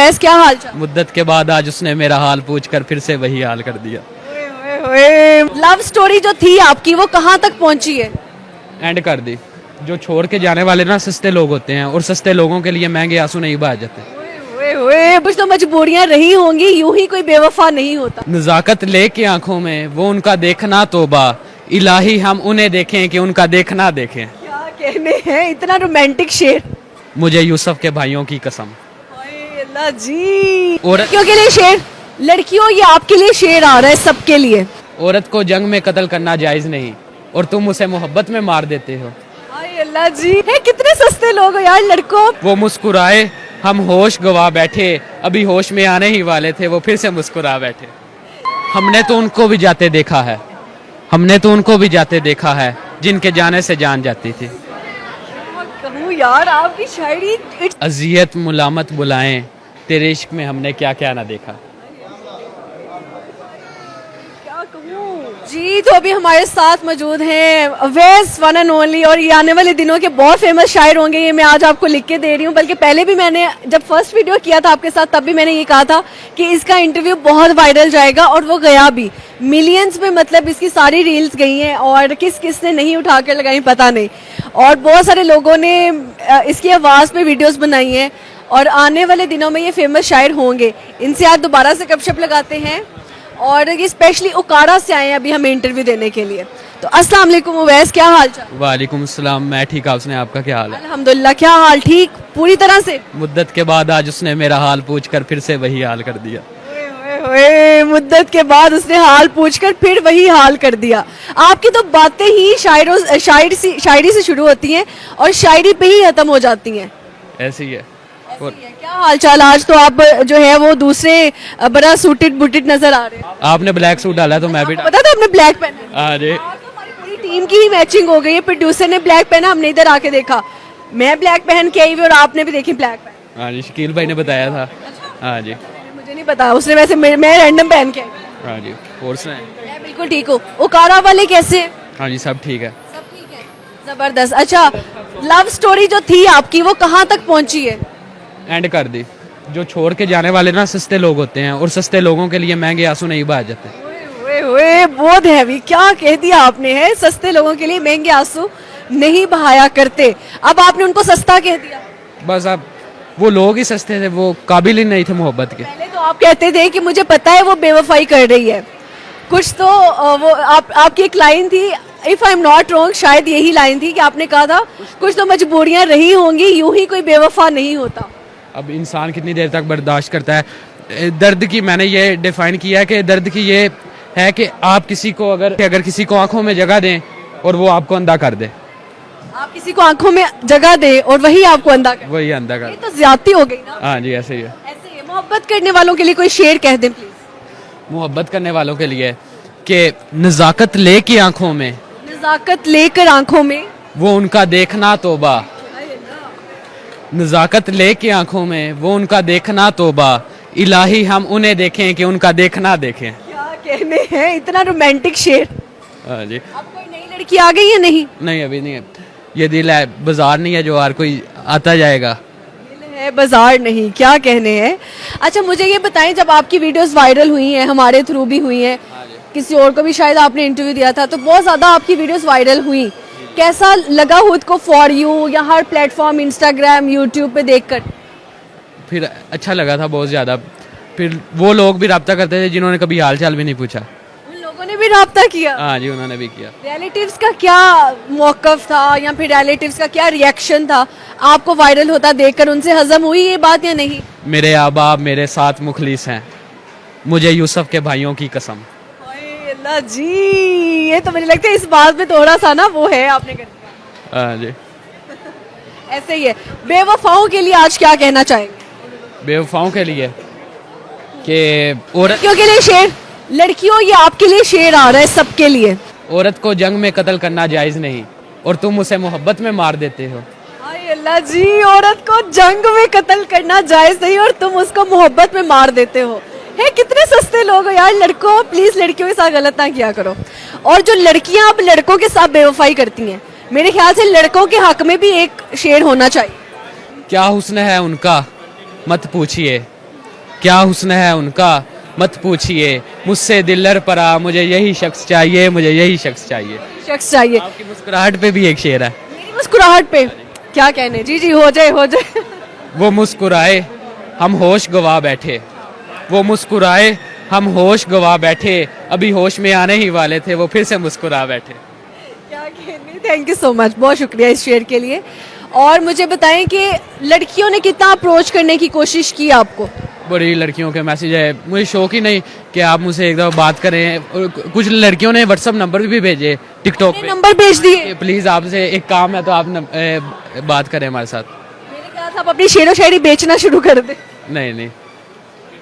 उवैस, क्या हाल चाल? मुद्दत के बाद आज उसने मेरा हाल पूछकर फिर से वही हाल कर दिया। लव स्टोरी जो थी आपकी वो कहाँ तक पहुंची है? एंड कर दी। जो छोड़ के जाने वाले ना सस्ते लोग होते हैं, और सस्ते लोगों के लिए महंगे आंसू नहीं बहा जाते। कुछ तो मजबूरियां रही होंगी, यूं ही कोई बेवफा नहीं होता। नजाकत लेके आंखों में वो उनका देखना तोबा, इलाही हम उन्हें देखें कि उनका देखना देखें। क्या कहने हैं, इतना रोमांटिक शेर। मुझे यूसुफ के भाइयों की कसम। हाय अल्लाह जी। और लड़कियों के लिए शेर, लड़कियों ये आपके लिए शेर आ रहा है, सबके लिए। औरत को जंग में कत्ल करना जायज नहीं, और तुम उसे मोहब्बत में मार देते हो। हाय अल्लाह जी, है कितने सस्ते लोग हो यार लड़कों। वो मुस्कुराए, हम होश गवा बैठे, अभी होश में आने ही वाले थे, वो फिर से मुस्कुरा बैठे। हमने तो उनको भी जाते देखा है, हमने तो उनको भी जाते देखा है, जिनके जाने से जान जाती थी। कहूँ यार आपकी शायरी। अजियत मुलामत बुलाएं, तेरे इश्क में हमने क्या क्या ना देखा। क्या कहूँ जी। तो अभी हमारे साथ मौजूद हैं अवैस वन एंड ओनली, और ये आने वाले दिनों के बहुत फेमस शायर होंगे, ये मैं आज आपको लिख के दे रही हूँ। बल्कि पहले भी मैंने जब फर्स्ट वीडियो किया था आपके साथ, तब भी मैंने ये कहा था कि इसका इंटरव्यू बहुत वायरल जाएगा, और वो गया भी। मिलियंस में मतलब इसकी सारी रील्स गई हैं, और किस किस ने नहीं उठा कर लगाई पता नहीं। और बहुत सारे लोगों ने इसकी आवाज़ पे वीडियोस बनाई हैं, और आने वाले दिनों में ये फेमस शायर होंगे। इनसे आज दोबारा से गपशप लगाते हैं, और ये स्पेशली उकाड़ा से आए हैं अभी हमें इंटरव्यू देने के लिए। तो अस्सलाम वालेकुम उवैस, क्या हाल चाल? वालेकुम सलाम, मैं ठीक हूँ। उसने आपका क्या हाल है? अल्हम्दुलिल्लाह, क्या हाल? ठीक पूरी तरह से। मुद्दत के बाद आज उसने मेरा हाल पूछकर फिर से वही हाल कर दिया। मुद्दत के बाद उसने हाल पूछकर फिर वही हाल कर दिया। आपकी तो बातें ही शायरी से शुरू होती हैं और शायरी पे ही खत्म हो जाती हैं। ऐसी है। और क्या हाल चाल? आज तो आप जो है वो दूसरे बड़ा सूटेड बूटेड नजर आ रहे हैं। आपने ब्लैक सूट डाला तो मैं भी पता था आपने ब्लैक पहना? अरे आज तो हमारी पूरी टीम की ही मैचिंग हो गई है। प्रोड्यूसर ने ब्लैक पहना, हमने इधर आके देखा, मैं ब्लैक पहन के आई हुई और आपने भी देखी ब्लैक पहना। हाँ जी, शकील भाई ने बताया था। हाँ जी, मुझे नहीं पता, उसने वैसे मैं रैंडम पहन के आई। हाँ जी। और सुनाएं? मैं बिल्कुल ठीक हूँ। उकाड़ा वाले कैसे हैं? हाँ जी, सब ठीक है। सब ठीक है, जबरदस्त। अच्छा, लव स्टोरी जो थी आपकी वो कहाँ तक पहुंची है? एंड कर दी। जो छोड़ के जाने वाले ना सस्ते लोग होते हैं, और सस्ते लोगों के लिए महंगे आंसू नहीं बहा जाते। ओए बहुत हैवी, क्या कह दिया आपने। है सस्ते लोगों के लिए महंगे आंसू नहीं बहाया करते, अब आपने उनको सस्ता कह दिया। बस अब वो लोग ही सस्ते थे, वो काबिल ही नहीं थे मोहब्बत के। पहले तो आप कहते थे कि मुझे पता है वो बेवफाई कर रही है। कुछ तो वो आपकी एक लाइन थी, if I am not wrong, शायद यही लाइन थी कि आपने कहा था कुछ तो मजबूरियां रही होंगी, यूं ही कोई बेवफा नहीं होता। अब इंसान कितनी देर तक बर्दाश्त करता है। दर्द की मैंने ये डिफाइन किया है कि दर्द की ये है कि आप किसी को अगर किसी को आंखों में जगह दें और वो आपको अंधा कर दे। आप किसी को आंखों में जगह दे और वही आपको अंधा कर, वही अंधा कर ये तो ज्यादती हो गई ना। हाँ जी, ऐसे ही है। ऐसे ही मोहब्बत करने वालों के लिए कोई शेर कह दें प्लीज। मोहब्बत करने वालों के लिए कि नजाकत लेके आंखों में नजाकत लेकर आंखों में वो उनका देखना तोबा, नजाकत लेके आंखों में वो उनका देखना तोबा, इलाही हम उन्हें देखें कि उनका देखना देखें। क्या कहने हैं, इतना रोमांटिक शेर। हाँ जी। अब कोई नई लड़की आ गई है? नहीं, नहीं अभी नहीं है। ये दिल है, बाजार नहीं है जो हर कोई आता जाएगा। दिल है बाजार नहीं, क्या कहने हैं। अच्छा मुझे ये बताएं, जब आपकी वीडियोस वायरल हुई हैं, हमारे थ्रू भी हुई हैं, किसी और को भी शायद आपने इंटरव्यू दिया था, तो बहुत ज्यादा आपकी वीडियोस वायरल हुई, कैसा लगा खुद को फॉर यू या हर प्लेटफॉर्म इंस्टाग्राम यूट्यूब पे देखकर? फिर अच्छा लगा था बहुत ज़्यादा। फिर वो लोग भी रब्ता करते थे जिन्होंने कभी हाल चाल भी नहीं पूछा। उन लोगों ने भी राब्ता किया? हाँ जी, उन्होंने भी किया। रिलेटिव्स का क्या मौकफ था, या फिर रिलेटिव्स का क्या रिएक्शन था आपको वायरल होता देखकर? उनसे हजम हुई ये बात या नहीं? मेरे आबाब मेरे साथ मुखलिस हैं, मुझे यूसुफ के भाइयों की कसम। हाय अल्लाह जी, ये तो मुझे लगता है इस बात में थोड़ा सा ना वो है आपने कर दिया। हाँ जी। ऐसे ही है। बेवफाओं के लिए आज क्या कहना चाहेंगे? बेवफाओं के लिए कि लड़कियों के लिए शेर, लड़कियों ये आपके लिए शेर आ रहा है, सबके लिए। औरत को जंग में कत्ल करना जायज नहीं, और तुम उसे मोहब्बत में मार देते हो। हाय अल्लाह जी, औरत को जंग में कत्ल करना जायज नहीं और तुम उसको मोहब्बत में मार देते हो। है कितने सस्ते लोग हो यार। लड़कों प्लीज लड़कियों के साथ गलत ना किया करो। और जो लड़कियां अब लड़कों के साथ बेवफाई करती हैं, मेरे ख्याल से लड़कों के हक में भी एक शेर होना चाहिए। क्या हुस्न है उनका मत पूछिए, क्या हुस्न है उनका मत पूछिए, मुझसे दिल लड़ पड़ा, मुझे यही शख्स चाहिए, मुझे यही शख्स चाहिए। शख्स चाहिए। आपकी मुस्कुराहट पे भी एक शेर है। मेरी मुस्कुराहट पे क्या कहने, जी जी हो जाए हो जाए। वो मुस्कुराए हम होश गवा बैठे, वो मुस्कुराए हम होश गवा बैठे, अभी होश में आने ही वाले थे, वो फिर से मुस्कुरा बैठे। क्या कहने, थैंक यू सो मच, बहुत शुक्रिया इस शेयर के लिए। और मुझे बताएं कि लड़कियों ने कितना अप्रोच करने की कोशिश की आपको? बड़ी लड़कियों के मैसेज है, मुझे शौक ही नहीं कि आप मुझसे एक दफ़ा बात करें। और कुछ लड़कियों ने व्हाट्सअप नंबर भी भेजे टिकटॉक पे, नंबर भेज दिए। प्लीज़ आपसे एक काम है तो आप बात करें हमारे साथ। मैंने कहा था आप अपनी शेरो शायरी बेचना शुरू कर दे। नहीं नहीं,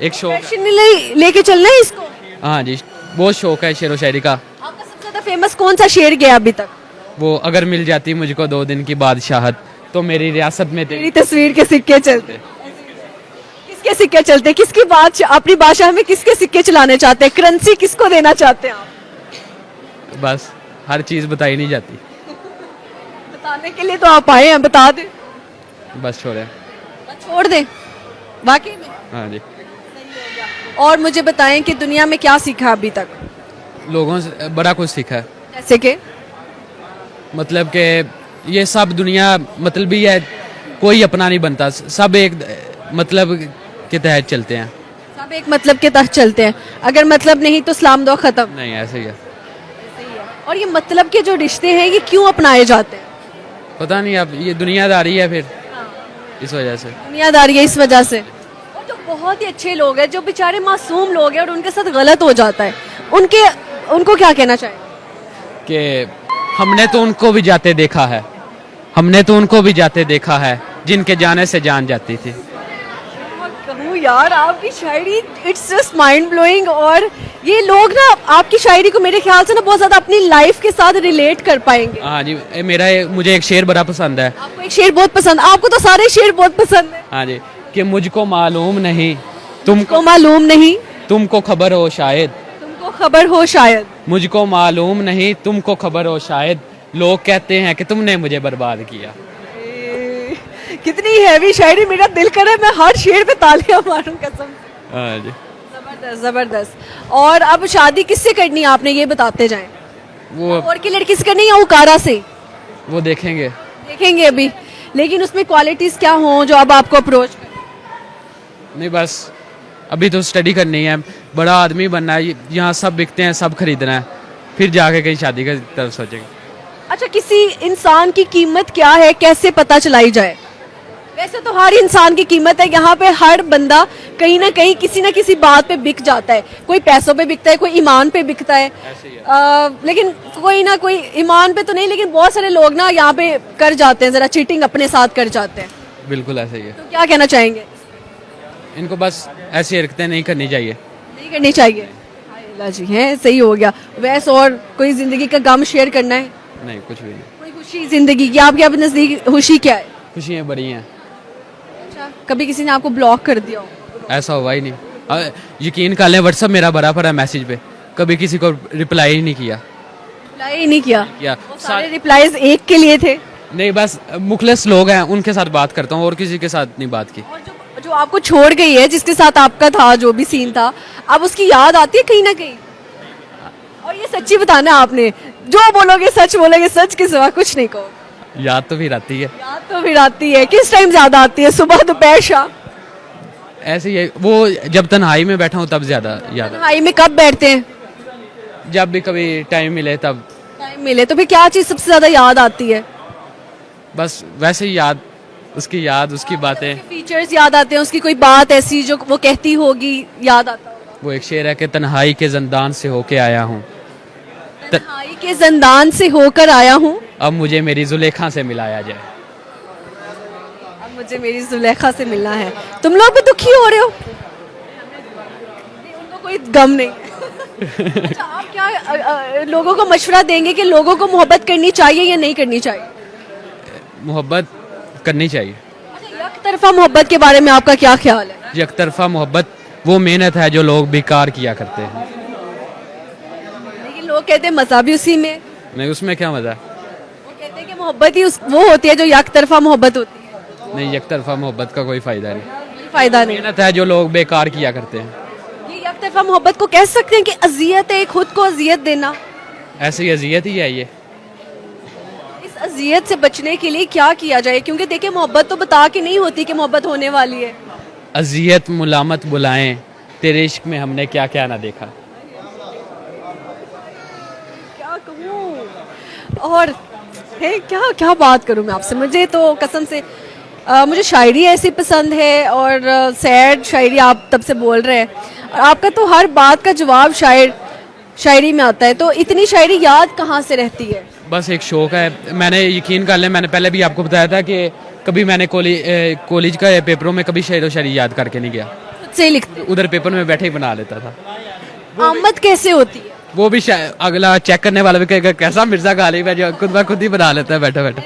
एक शौक, प्रोफेशनली लेके चलना है इसको। हाँ जी, बहुत शौक है शेर व शायरी का। आपका सबसे ज्यादा फेमस कौन सा शेर गया अभी तक? वो अगर मिल जाती मुझको 2 दिन की बादशाहत, तो मेरी रियासत में मेरी तस्वीर के सिक्के चलते। किसके सिक्के चलते, किसकी बात, अपनी भाषा में किसके सिक्के चलाने चाहते हैं? करेंसी किसको देना चाहते हैं आप? बस हर चीज़ बताई नहीं जाती, बताने के लिए तो आप आए हैं, बता दें। बस छोड़े। छोड़ दें, वाकई में। हाँ जी, और मुझे बताएं कि दुनिया में क्या सीखा अभी तक? लोगों से बड़ा कुछ सीखा है। जैसे कि मतलब कि ये सब दुनिया मतलब भी है, कोई अपना नहीं बनता, सब एक मतलब के तहत चलते हैं। सब एक मतलब के तहत चलते हैं, अगर मतलब नहीं तो इस्लाम दो खत्म। नहीं, ऐसे ही है। और ये मतलब के जो रिश्ते हैं ये क्यों अपनाए जाते हैं? पता नहीं, अब ये दुनियादारी है फिर, इस वजह से। दुनियादारी है इस वजह से। और जो बहुत ही अच्छे लोग हैं, जो बेचारे मासूम लोग हैं और उनके साथ गलत हो जाता है, उनको क्या कहना चाहिए? कि हमने तो उनको भी जाते देखा है, हमने तो उनको भी जाते देखा है, जिनके जाने से जान जाती थी। कहूँ यार, आपकी शायरी इट्स जस्ट माइंड ब्लोइंग। और ये लोग ना आपकी शायरी को मेरे ख्याल से ना बहुत ज्यादा अपनी लाइफ के साथ रिलेट कर पाएंगे। हाँ जी, मुझे एक शेर बड़ा पसंद है। आपको एक शेर बहुत पसंद, आपको तो सारे शेर बहुत पसंद है। हाँ जी, कि मुझको मालूम नहीं, तुमको मालूम नहीं, तुमको खबर हो शायद, तुमको खबर हो शायद, मुझको मालूम नहीं, तुमको खबर हो शायद, लोग कहते हैं कि तुमने मुझे बर्बाद किया। कितनी हैवी शायरी, मेरा दिल करे मैं हर शेर पे तालियां मारूं कसम से। हाँ जी, जबरदस्त जबरदस्त। और अब शादी किससे करनी है आपने, ये बताते जाएं। वो और की लड़की से करनी है या उकारा से? वो देखेंगे। देखेंगे अभी, लेकिन उसमें क्वालिटीज क्या हों जो अब आपको अप्रोच करें? नहीं, बस अभी तो स्टडी करनी है, बड़ा आदमी बनना है, यहाँ सब बिकते हैं, सब खरीदना है, फिर जाके कहीं शादी की तरफ सोचेंगे। अच्छा, किसी इंसान की कीमत क्या है, कैसे पता चलाई जाए? वैसे तो हर इंसान की कीमत है, यहाँ पे हर बंदा कहीं ना कहीं किसी ना किसी बात पे बिक जाता है। कोई पैसों पे बिकता है, कोई ईमान पे बिकता है, लेकिन कोई ना कोई ईमान पे तो नहीं, लेकिन बहुत सारे लोग ना यहाँ पे कर जाते हैं, जरा चीटिंग अपने साथ कर जाते हैं। बिल्कुल ऐसे ही है। तो क्या कहना चाहेंगे? इनको बस ऐसी हरकतें नहीं करनी चाहिए। नहीं करनी चाहिए। हाय अल्लाह जी, है सही हो गया। वैसे और कोई जिंदगी का गम शेयर करना है? नहीं, कुछ भी नहीं। कोई खुशी जिंदगी की, आपके नजदीक खुशी क्या है? खुशियाँ बड़ी हैं। अच्छा, कभी किसी ने आपको ब्लॉक कर दिया हो? ऐसा हुआ ही नहीं। यकीन कर लें, व्हाट्सअप मेरा भरा पड़ा है मैसेज पे, कभी किसी को रिप्लाई ही नहीं किया। रिप्लाई ही नहीं किया? या वो सारे रिप्लाईज एक के लिए थे? नहीं, बस मुखलिस लोग हैं उनके साथ बात करता हूँ, और किसी के साथ नहीं बात की। और जो आपको छोड़ गई है, जिसके साथ आपका था जो भी सीन था, अब उसकी याद आती है कहीं ना कहीं? और ये सच्ची बताना आपने, जो बोलोगे सच बोलोगे, सच के सिवा कुछ नहीं कहो। याद तो फिर आती है। याद तो फिर आती है, किस टाइम ज्यादा आती है, सुबह दोपहर शाम? ऐसे ही है, वो जब तन्हाई में बैठा हूँ तब ज्यादा याद आता तन्हाई में कब बैठते हैं? है। जब भी कभी टाइम मिले तब। टाइम मिले तो फिर क्या चीज सबसे ज्यादा याद आती है? बस वैसे ही याद, उसकी बातें। फीचर्स याद आते हैं, उसकी कोई बात ऐसी जो वो कहती होगी याद आता होगा? वो एक शेर है कि तन्हाई के जिंदान से होके आया हूँ, तन्हाई के जिंदान से होकर आया हूँ, अब मुझे मेरी जुलेखा से मिलाया जाए। अब मुझे मेरी जुलेखा से मिलना है। तुम लोग भी दुखी हो रहे हो? उनको कोई गम नहीं। अच्छा, आप क्या लोगों को मशवरा देंगे कि लोगों को मोहब्बत करनी चाहिए या नहीं करनी चाहिए? मोहब्बत करनी चाहिए। अच्छा, एक तरफा मोहब्बत के बारे में आपका क्या ख्याल है? एक तरफा मोहब्बत वो मेहनत है जो लोग बेकार किया करते हैं। लेकिन लोग कहते हैं मजा भी उसी में। नहीं, उसमें क्या मजा है? वो कहते हैं कि मोहब्बत ही वो होती है जो एक तरफा मोहब्बत होती है। नहीं, एक तरफा मोहब्बत का कोई फायदा नहीं। फायदा नहीं। मेहनत है जो लोग बेकार किया करते हैं। ये एक तरफा मोहब्बत को कह सकते हैं कि अजियत है, खुद को अजियत देना। ऐसी अजियत ही है ये। इस अजियत से बचने के लिए क्या किया जाए, क्योंकि देखिए मोहब्बत तो बता के नहीं होती कि मोहब्बत होने वाली है। अजियत मुलामत बुलाएं, तेरे इश्क में हमने क्या क्या ना देखा। क्या कहूँ और है, क्या क्या बात करूँ मैं आपसे। मुझे तो कसम से मुझे शायरी ऐसी पसंद है और सैड शायरी आप तब से बोल रहे हैं, और आपका तो हर बात का जवाब शायरी में आता है। तो इतनी शायरी याद कहाँ से रहती है? बस एक शौक है। मैंने यकीन कर लें, मैंने पहले भी आपको बताया था कि कभी मैंने कॉलेज का पेपरों में कभी शेर व शायरी याद करके नहीं गया। खुद से ही लिखते उधर पेपर में बैठे ही बना लेता था। हो? आमद कैसे होती है? वो भी अगला चेक करने वाला भी कहेगा कैसा मिर्जा गालिब है जो खुद ही बना लेता है बैठे बैठे।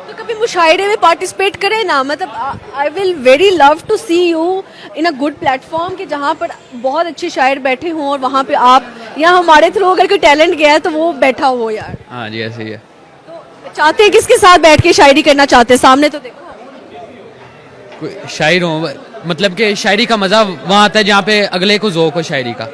तो कभी मुशायरे में पार्टिसिपेट करें ना, मतलब I will very love to see you in a good platform कि जहाँ पर बहुत अच्छे शायर बैठे हों और वहाँ पे आप या हमारे थ्रू अगर कोई टैलेंट गया है तो वो बैठा हो यार। हाँ जी ऐसे ही है। तो चाहते हैं किसके साथ बैठ के शायरी करना चाहते हैं? सामने तो देखो। कोई शायर हो, मतलब कि शायरी का मज़ा वहाँ आता है जहाँ पे अगले को ज़ौक़ हो शायरी का।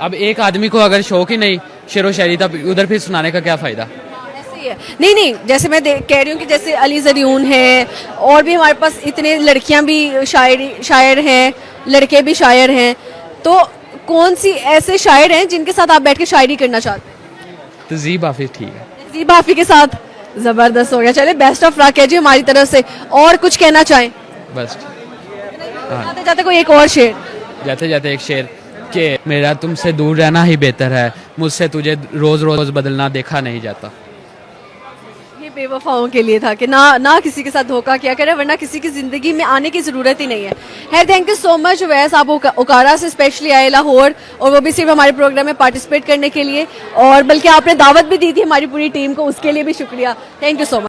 अब एक आदमी को अगर शौक ही नहीं शेर व शायरी, तब उधर फिर सुनाने का क्या फ़ायदा। ऐसे ही है। नहीं जैसे मैं कह रही हूँ कि जैसे अली ज़रियून है, और भी हमारे पास इतने लड़कियाँ भी शायर हैं, लड़के भी शायर हैं। तो कौन सी ऐसे शायर हैं जिनके साथ आप बैठ के शायरी करना चाहते हैं? तहज़ीब हाफिज़ ठीक है। तहज़ीब हाफिज़ के साथ ज़बरदस्त हो गया। चले बेस्ट ऑफ लक है जी हमारी तरफ से। और कुछ कहना चाहें? बस जाते जाते कोई एक और शेर। जाते जाते एक शेर कि मेरा तुमसे दूर रहना ही बेहतर है, मुझसे तुझे रोज़ रोज़ बदलना देखा नहीं जाता। ये बेवफाओं के लिए था कि ना किसी के साथ धोखा किया करे, वरना किसी की जिंदगी में आने की जरूरत ही नहीं है। थैंक यू सो मच वैस, आप उकारा से स्पेशली आए लाहौर, और वो भी सिर्फ हमारे प्रोग्राम में पार्टिसिपेट करने के लिए, और बल्कि आपने दावत भी दी थी हमारी पूरी टीम को, उसके लिए भी शुक्रिया। Thank you so much.